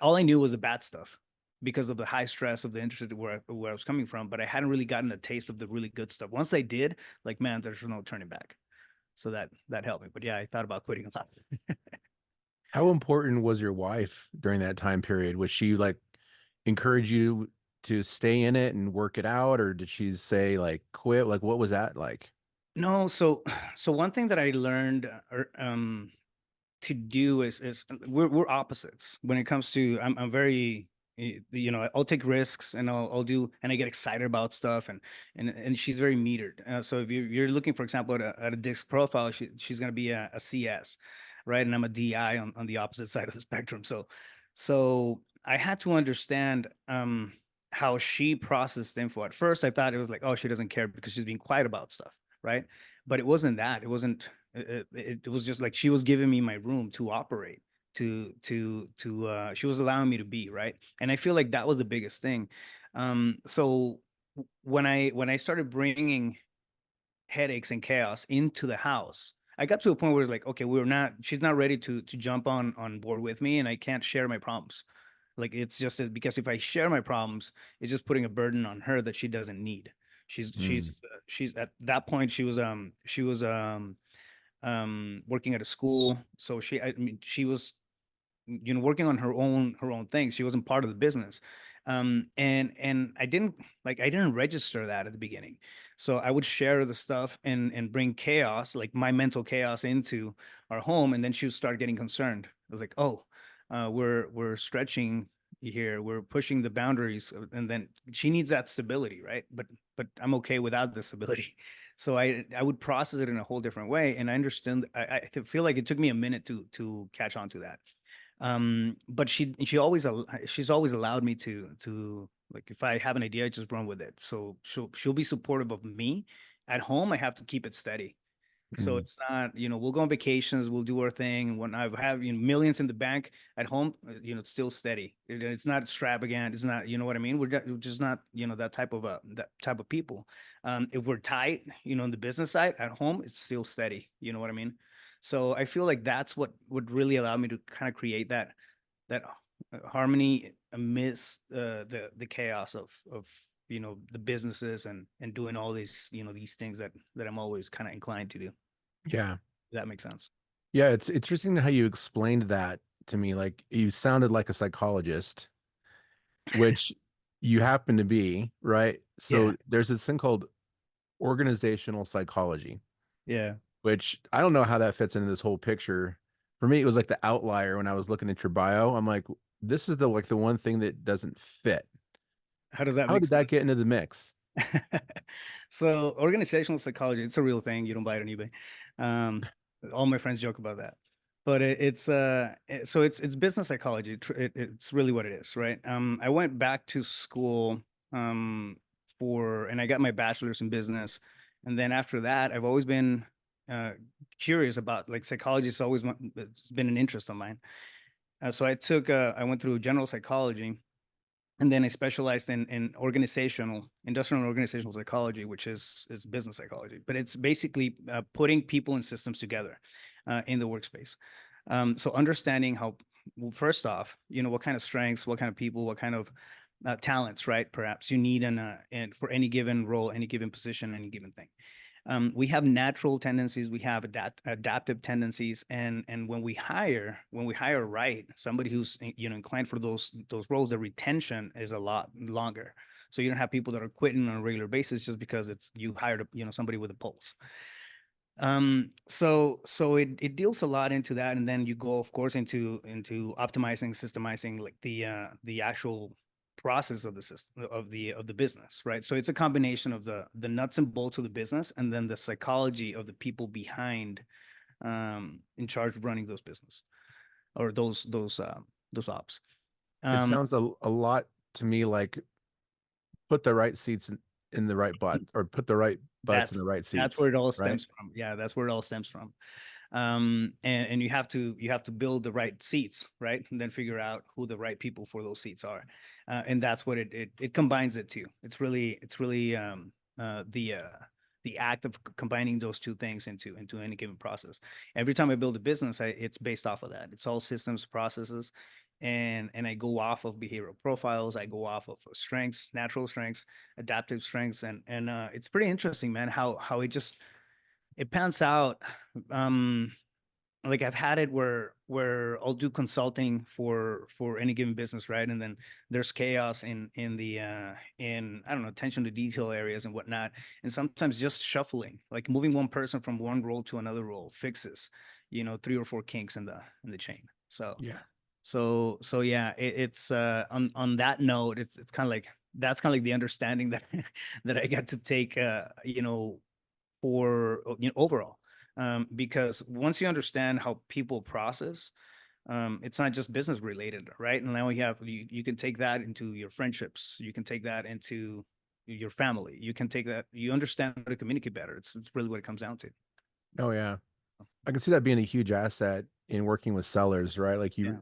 all I knew was the bad stuff because of the high stress of the industry where I was coming from. But I hadn't really gotten a taste of the really good stuff. Once I did, like, man, there's no turning back. So that helped me. But yeah, I thought about quitting a lot. How important was your wife during that time period? Was she like encourage you to stay in it and work it out, or did she say like quit? Like, what was that like? No, so one thing that I learned, to do is we're opposites when it comes to. I'm very, I'll take risks, and I'll do, and I get excited about stuff, and she's very metered. So if you're looking, for example, at a disc profile, she's going to be a CS, right? And I'm a DI on the opposite side of the spectrum. So I had to understand how she processed info. At first I thought it was like, oh, she doesn't care because she's being quiet about stuff, right? But it wasn't that. It wasn't. It was just like she was giving me my room to operate, she was allowing me to be, right. And I feel like that was the biggest thing. So when I started bringing headaches and chaos into the house, I got to a point where it's like, okay, she's not ready to jump on board with me, and I can't share my problems. Like, it's just because if I share my problems, it's just putting a burden on her that she doesn't need. She's she's Mm. she's at that point, she was working at a school. So I mean, she was, working on her own things. She wasn't part of the business. And I didn't register that at the beginning. So I would share the stuff and bring chaos, like my mental chaos, into our home, and then she would start getting concerned. I was like, oh, we're stretching here, we're pushing the boundaries, and then she needs that stability, right? But I'm okay without the stability. So I would process it in a whole different way, and I understand. I feel like it took me a minute to catch on to that. But she's always allowed me to, like, if I have an idea, I just run with it. So she'll be supportive of me. At home, I have to keep it steady. So Mm. it's not, we'll go on vacations, we'll do our thing. And when I have, millions in the bank, at home, it's still steady. It's not extravagant. It's not, you know what I mean? We're just not, that type of people. If we're tight, on the business side, at home, it's still steady. You know what I mean? So I feel like that's what would really allow me to kind of create that harmony amidst the chaos of the businesses and doing all these these things that I'm always kind of inclined to do. Yeah. If that makes sense. Yeah, it's interesting how you explained that to me. Like you sounded like a psychologist, which you happen to be, right? Yeah. So there's this thing called organizational psychology, Yeah. which I don't know how that fits into this whole picture. For me, it was like the outlier when I was looking at your bio. I'm like, this is the one thing that doesn't fit. How does that How make did that sense? get into the mix? So organizational psychology, it's a real thing. You don't buy it on eBay. Um, all my friends joke about that, but so it's business psychology. It's really what it is, right? I went back to school and I got my bachelor's in business, and then after that, I've always been uh, curious about like psychology. It's been an interest of mine. So I went through general psychology, and then I specialized in industrial and organizational psychology, which is business psychology. But it's basically putting people and systems together in the workspace. So understanding how, well, first off, what kind of strengths, what kind of people, what kind of talents, right? Perhaps you need and for any given role, any given position, any given thing. We have natural tendencies, we have adaptive tendencies, and when we hire right, somebody who's inclined for those roles, the retention is a lot longer. So you don't have people that are quitting on a regular basis just because you hired somebody with a pulse. So it deals a lot into that, and then you go, of course, into optimizing, systemizing, like the actual process of the system of the business, right? So it's a combination of the nuts and bolts of the business, and then the psychology of the people behind, in charge of running those business, or those ops. It um sounds a lot to me like put the right seats in the right butt, or put the right butts that's in the right that's where seats, it all right? stems from. Yeah, that's where it all stems from. And you have to build the right seats, right, and then figure out who the right people for those seats are. And that's what it combines it to. It's really the act of combining those two things into any given process. Every time I build a business, it's based off of that. It's all systems, processes, and I go off of behavioral profiles. I go off of strengths, natural strengths, adaptive strengths, and it's pretty interesting, man, how it pans out. um like I've had it where I'll do consulting for any given business, right? And then there's chaos in the in, I don't know, attention to detail areas and whatnot. And sometimes just shuffling, like moving one person from one role to another role, fixes, three or four kinks in the chain. Yeah. So yeah, it's on that note, it's kind of like, that's kind of like the understanding that that I got to take, for overall. Because once you understand how people process, it's not just business related, right? And now you can take that into your friendships, you can take that into your family, you can take that, you understand how to communicate better. It's really what it comes down to. Oh yeah. I can see that being a huge asset in working with sellers, right? Like you Yeah.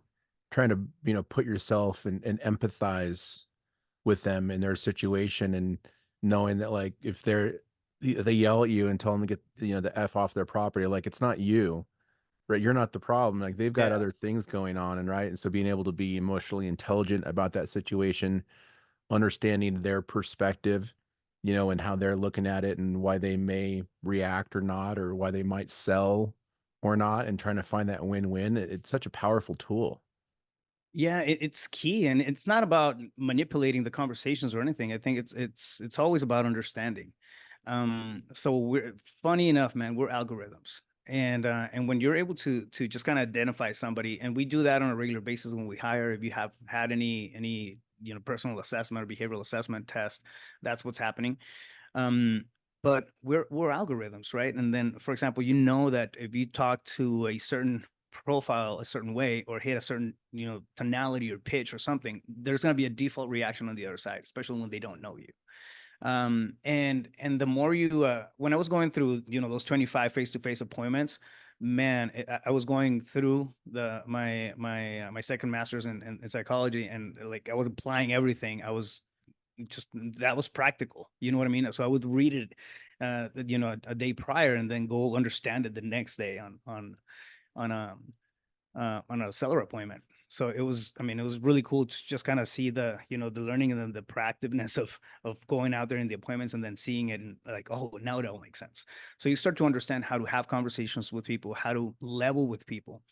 trying to, put yourself and empathize with them in their situation, and knowing that like if they yell at you and tell them to get, the F off their property, like it's not you, right? You're not the problem. Like they've got Yeah. other things going on, and right. And so being able to be emotionally intelligent about that situation, understanding their perspective, and how they're looking at it and why they may react or not, or why they might sell or not, and trying to find that win-win. It's such a powerful tool. Yeah, it's key, and it's not about manipulating the conversations or anything. I think it's always about understanding. So we're, funny enough, man, we're algorithms, and when you're able to just kind of identify somebody, and we do that on a regular basis when we hire. If you have had any personal assessment or behavioral assessment test, that's what's happening. Um, but we're algorithms, right? And then, for example, that if you talk to a certain profile a certain way, or hit a certain tonality or pitch or something, there's going to be a default reaction on the other side, especially when they don't know you. And the more when I was going through those 25 face-to-face appointments, man, I was going through my second master's in psychology, and like I was applying everything. I was just, that was practical, you know what I mean? So I would read it a day prior, and then go understand it the next day on a on a seller appointment. So it was, I mean, it was really cool to just kind of see the, the learning and then the proactiveness of going out there in the appointments and then seeing it and like, oh, now it all makes sense. So you start to understand how to have conversations with people, how to level with people.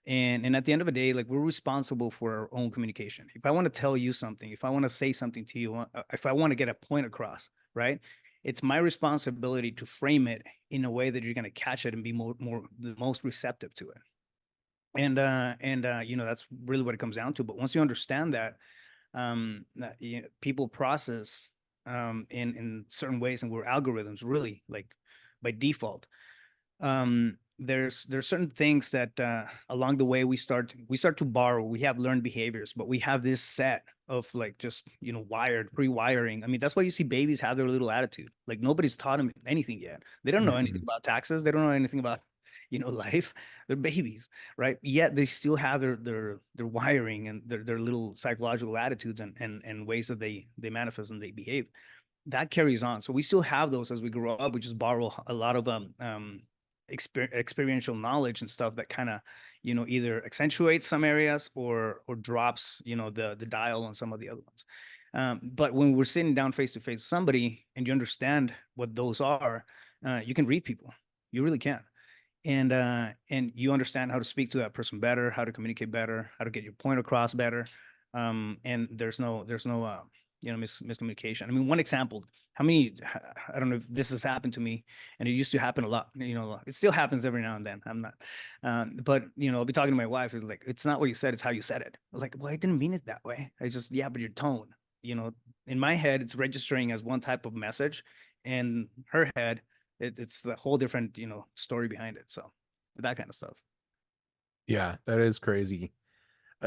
And at the end of the day, like, we're responsible for our own communication. If I want to tell you something, if I want to say something to you, if I want to get a point across, right? It's my responsibility to frame it in a way that you're going to catch it and be more the most receptive to it. And that's really what it comes down to. But once you understand that, people process in certain ways, and we're algorithms really, like, by default. There's certain things that along the way we start to borrow. We have learned behaviors, but we have this set of, like, just pre-wiring. I mean, that's why you see babies have their little attitude. Like, nobody's taught them anything yet. They don't know anything about taxes. They don't know anything about life. They're babies, right? Yet they still have their wiring and their little psychological attitudes and ways that they manifest and they behave. That carries on. So we still have those as we grow up. We just borrow a lot of experiential knowledge and stuff that kind of either accentuates some areas or drops the dial on some of the other ones. But when we're sitting down face to face with somebody and you understand what those are, you can read people. You really can. And you understand how to speak to that person better, how to communicate better, how to get your point across better. And there's no miscommunication. I mean, one example, I don't know if this has happened to me, and it used to happen a lot, it still happens every now and then. I'm not, but I'll be talking to my wife. It's like, it's not what you said, it's how you said it. I'm like, well, I didn't mean it that way. I just, yeah, but your tone, in my head, it's registering as one type of message, and her head, it's the whole different, story behind it. So that kind of stuff. Yeah, that is crazy.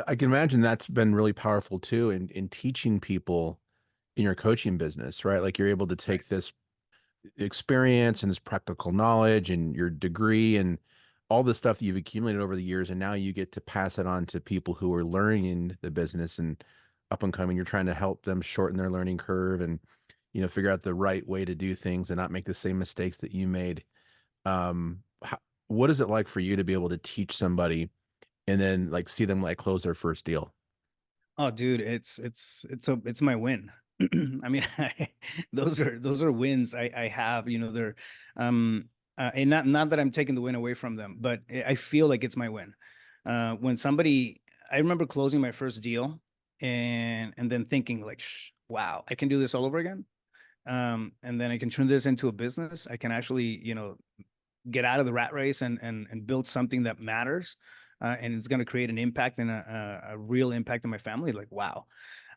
I can imagine that's been really powerful too in teaching people in your coaching business, right? Like, you're able to take this experience and this practical knowledge and your degree and all the stuff that you've accumulated over the years, and now you get to pass it on to people who are learning the business and up and coming. You're trying to help them shorten their learning curve and figure out the right way to do things and not make the same mistakes that you made. What is it like for you to be able to teach somebody and then, like, see them, like, close their first deal? Oh, dude, it's my win. I mean, those are wins I have. They're and not that I'm taking the win away from them, but I feel like it's my win. When somebody, I remember closing my first deal, and then thinking, like, wow, I can do this all over again. And then I can turn this into a business. I can actually, get out of the rat race and build something that matters. And it's going to create an impact and a real impact on my family. Like, wow.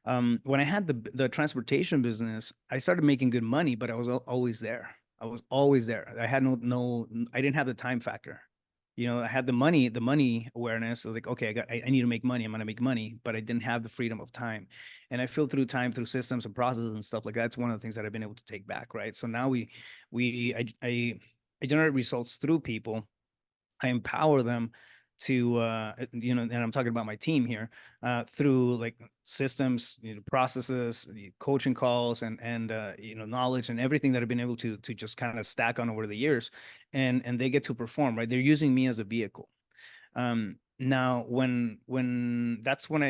When I had the transportation business, I started making good money, but I was always there. I was always there. I had I didn't have the time factor. I had the money awareness. I was like, okay, I need to make money. I'm going to make money, but I didn't have the freedom of time. And I feel through time, through systems and processes and stuff like that. It's one of the things that I've been able to take back. Right. So now I generate results through people. I empower them to, and I'm talking about my team here, through, like, systems, processes, coaching calls, and knowledge and everything that I've been able to just kind of stack on over the years, and they get to perform, right? They're using me as a vehicle. Now, when that's when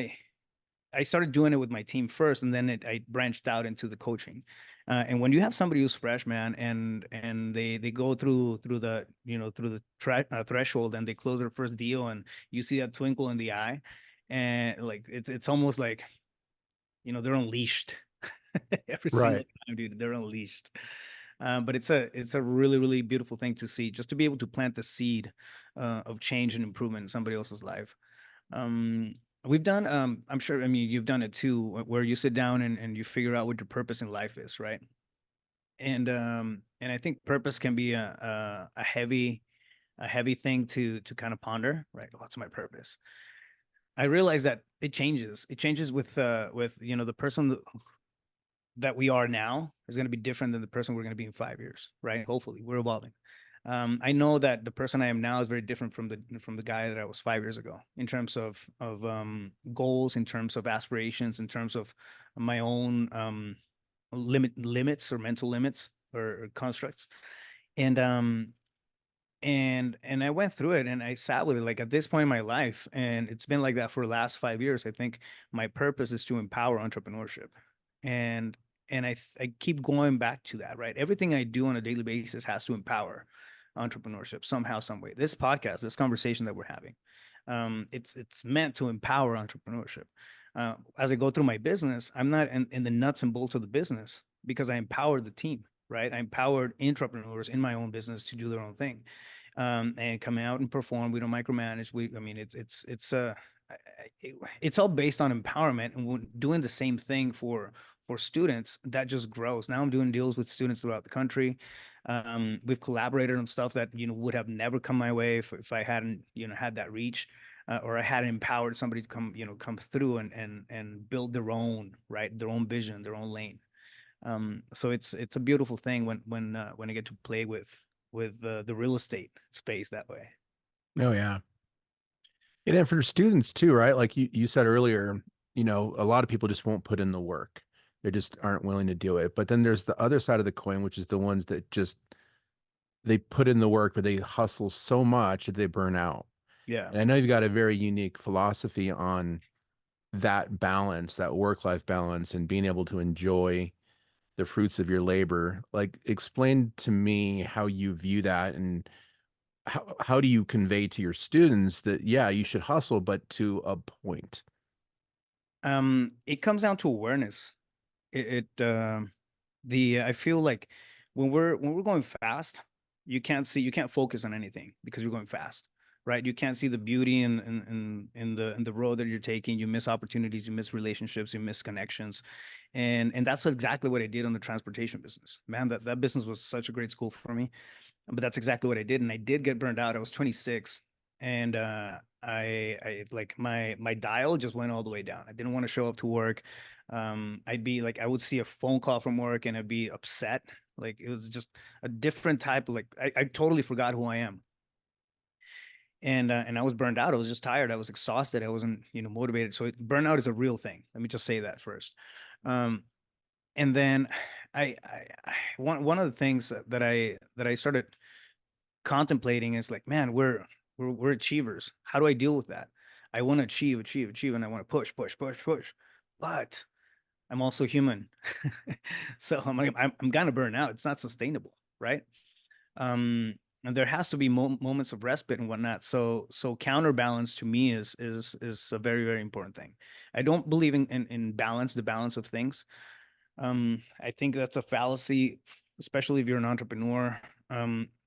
I started doing it with my team first, and then I branched out into the coaching. And when you have somebody who's fresh, man, and they go through the threshold, and they close their first deal, and you see that twinkle in the eye, and, like, it's almost like they're unleashed. Every single Right. time, dude, they're unleashed. But it's a really, really beautiful thing to see, just to be able to plant the seed of change and improvement in somebody else's life. We've done, I'm sure, I mean, you've done it too, where you sit down and you figure out what your purpose in life is, right? And I think purpose can be a heavy thing to kind of ponder, right? What's my purpose? I realize that it changes. It changes with the person that we are now is going to be different than the person we're going to be in 5 years, right? Hopefully, we're evolving. I know that the person I am now is very different from the guy that I was 5 years ago, in terms of goals, in terms of aspirations, in terms of my own limits or mental limits. or constructs. And and I went through it and I sat with it like at this point in my life, and it's been like that for the last 5 years. I think my purpose is to empower entrepreneurship. And I keep going back to that, right? Everything I do on a daily basis has to empower entrepreneurship somehow, some way. This podcast, this conversation that we're having, it's meant to empower entrepreneurship. As I go through my business, I'm not in the nuts and bolts of the business because I empowered the team, right? I empowered entrepreneurs in my own business to do their own thing, and come out and perform. We don't micromanage. I mean, it's all based on empowerment, and doing the same thing for students that just grows. Now I'm doing deals with students throughout the country. We've collaborated on stuff that would have never come my way if I hadn't had that reach, or I hadn't empowered somebody to come through and build their own their own vision, their own lane. So it's a beautiful thing when I get to play with the real estate space that way. Oh yeah. And then for students too, right? Like you said earlier, a lot of people just won't put in the work. They just aren't willing to do it. But then there's the other side of the coin, which is the ones that just they put in the work, but they hustle so much that they burn out. Yeah. And I know you've got a very unique philosophy on that balance, that work-life balance, and being able to enjoy the fruits of your labor. Like, explain to me how you view that, and how do you convey to your students that, yeah, you should hustle, but to a point? It comes down to awareness. I feel like when we're going fast, you can't focus on anything because you're going fast, right? You can't see the beauty in the road that you're taking. You miss opportunities, you miss relationships, you miss connections. And that's exactly what I did on the transportation business. Man, that business was such a great school for me. But that's exactly what I did. And I did get burned out. I was 26, and I like my dial just went all the way down. I didn't want to show up to work. I'd be like, I would see a phone call from work and I'd be upset. Like, it was just a different type of, like, I totally forgot who I am. And I was burned out. I was just tired. I was exhausted. I wasn't, motivated. So burnout is a real thing. Let me just say that first. And then one of the things that I started contemplating is like, man, we're achievers. How do I deal with that? I want to achieve, and I want to push. But I'm also human. So I'm gonna burn out. It's not sustainable, right? And there has to be moments of respite and whatnot. So counterbalance to me is a very, very important thing. I don't believe in balance, the balance of things. I think that's a fallacy, especially if you're an entrepreneur.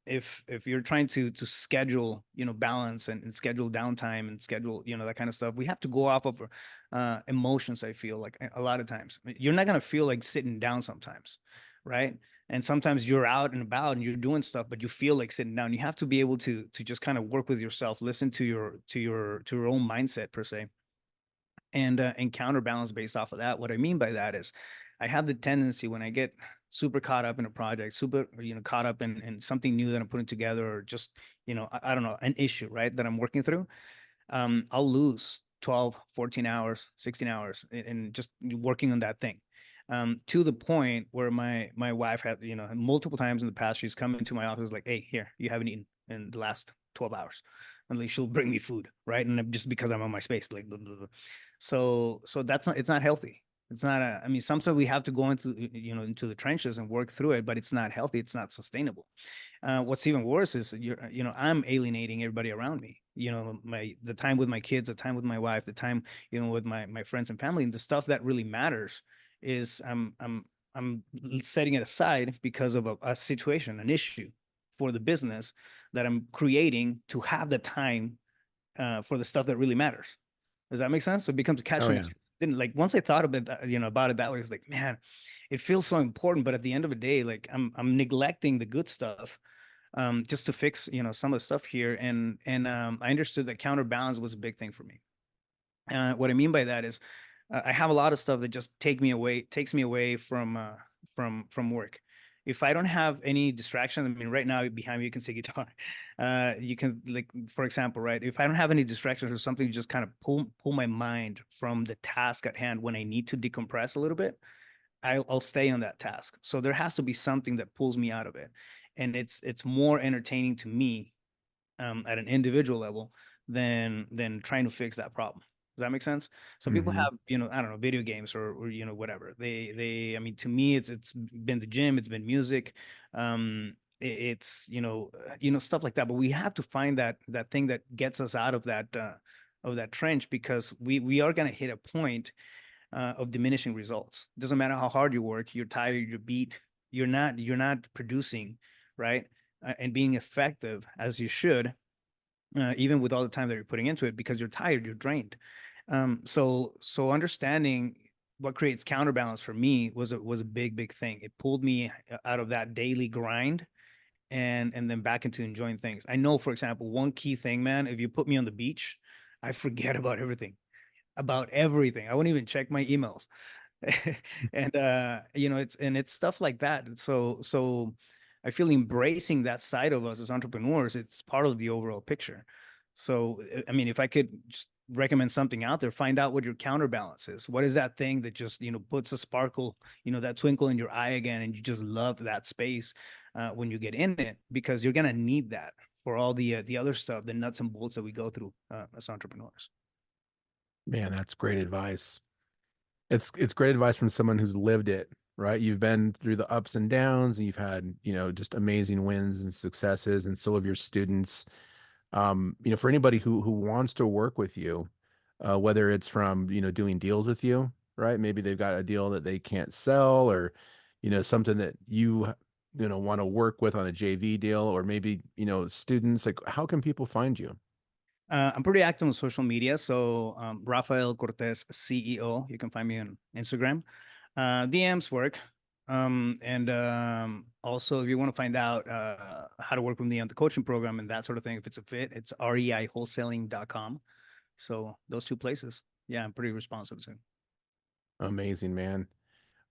If you're trying to schedule, balance and schedule downtime and schedule, that kind of stuff, we have to go off of emotions. I feel like a lot of times you're not gonna feel like sitting down sometimes, right? And sometimes you're out and about and you're doing stuff, but you feel like sitting down. You have to be able to just kind of work with yourself, listen to your own mindset per se, and counterbalance based off of that. What I mean by that is I have the tendency when I get super caught up in a project, super, caught up in something new that I'm putting together, or just, I don't know, an issue, right, that I'm working through, I'll lose 12, 14 hours, 16 hours in just working on that thing. To the point where my wife had, multiple times in the past, she's come into my office like, hey, here, you haven't eaten in the last 12 hours. And like, she'll bring me food, right? And just because I'm on my space, like, blah, blah, blah. So it's not healthy. It's not I mean, sometimes we have to go into the trenches and work through it, but it's not healthy. It's not sustainable. What's even worse is I'm alienating everybody around me. The time with my kids, the time with my wife, the time, with my friends and family, and the stuff that really matters is I'm setting it aside because of a situation, an issue for the business that I'm creating to have the time for the stuff that really matters. Does that make sense? So it becomes a catch. Oh yeah. Then, like, once I thought about that, about it that way, it's like, man, it feels so important. But at the end of the day, like, I'm neglecting the good stuff, just to fix, some of the stuff here. And I understood that counterbalance was a big thing for me. What I mean by that is, I have a lot of stuff that just takes me away from work. If I don't have any distraction, I mean, right now behind me you can see guitar. You can, like, for example, right? If I don't have any distractions or something, just kind of pull my mind from the task at hand when I need to decompress a little bit, I'll stay on that task. So there has to be something that pulls me out of it. And it's more entertaining to me at an individual level than trying to fix that problem. Does that make sense? So people Mhm. have, I don't know, video games or whatever. I mean, to me, it's been the gym, it's been music, it's stuff like that. But we have to find that thing that gets us out of that trench, because we are gonna hit a point of diminishing results. It doesn't matter how hard you work, you're tired, you're beat, you're not producing, right? And being effective as you should, even with all the time that you're putting into it, because you're tired, you're drained. So understanding what creates counterbalance for me was a big thing. It pulled me out of that daily grind and then back into enjoying things. I know, for example, one key thing, man, if you put me on the beach, I forget about everything. About everything. I won't even check my emails. And it's stuff like that. So I feel embracing that side of us as entrepreneurs, it's part of the overall picture. So I mean, if I could just recommend something out there, find out what your counterbalance is. What is that thing that just puts a sparkle, that twinkle in your eye again, and you just love that space when you get in it, because you're gonna need that for all the other stuff, the nuts and bolts that we go through as entrepreneurs. Man, that's great advice. It's great advice from someone who's lived it, right? You've been through the ups and downs, and you've had, just amazing wins and successes, and so have your students. For anybody who wants to work with you, whether it's from, doing deals with you, right? Maybe they've got a deal that they can't sell, or, something that want to work with on a JV deal, or maybe, students, like, how can people find you? I'm pretty active on social media. So Rafael Cortez, CEO. You can find me on Instagram. DMs work. And also, if you want to find out how to work with me on the coaching program and that sort of thing, if it's a fit, it's reiwholesaling.com. So those two places. Yeah, I'm pretty responsive to. Amazing, man.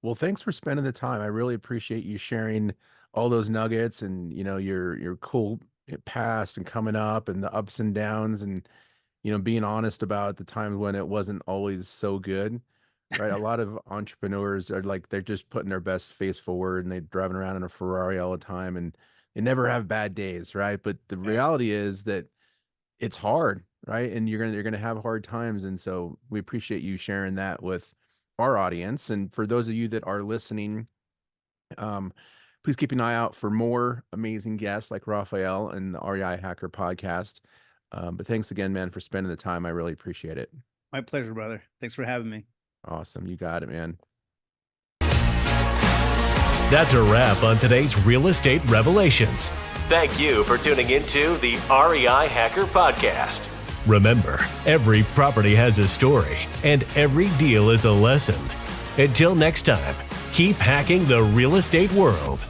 Well, thanks for spending the time. I really appreciate you sharing all those nuggets, and, your cool past and coming up, and the ups and downs, and, being honest about the times when it wasn't always so good, right? A lot of entrepreneurs are like, they're just putting their best face forward, and they're driving around in a Ferrari all the time, and they never have bad days, right? But the Yeah. reality is that it's hard, right? And you're gonna have hard times, and so we appreciate you sharing that with our audience. And for those of you that are listening, um, please keep an eye out for more amazing guests like Rafael and the REI Hacker Podcast. But thanks again, man, for spending the time. I really appreciate it. My pleasure, brother. Thanks for having me. Awesome. You got it, man. That's a wrap on today's Real Estate Revelations. Thank you for tuning into the REI Hacker Podcast. Remember, every property has a story, and every deal is a lesson. Until next time, keep hacking the real estate world.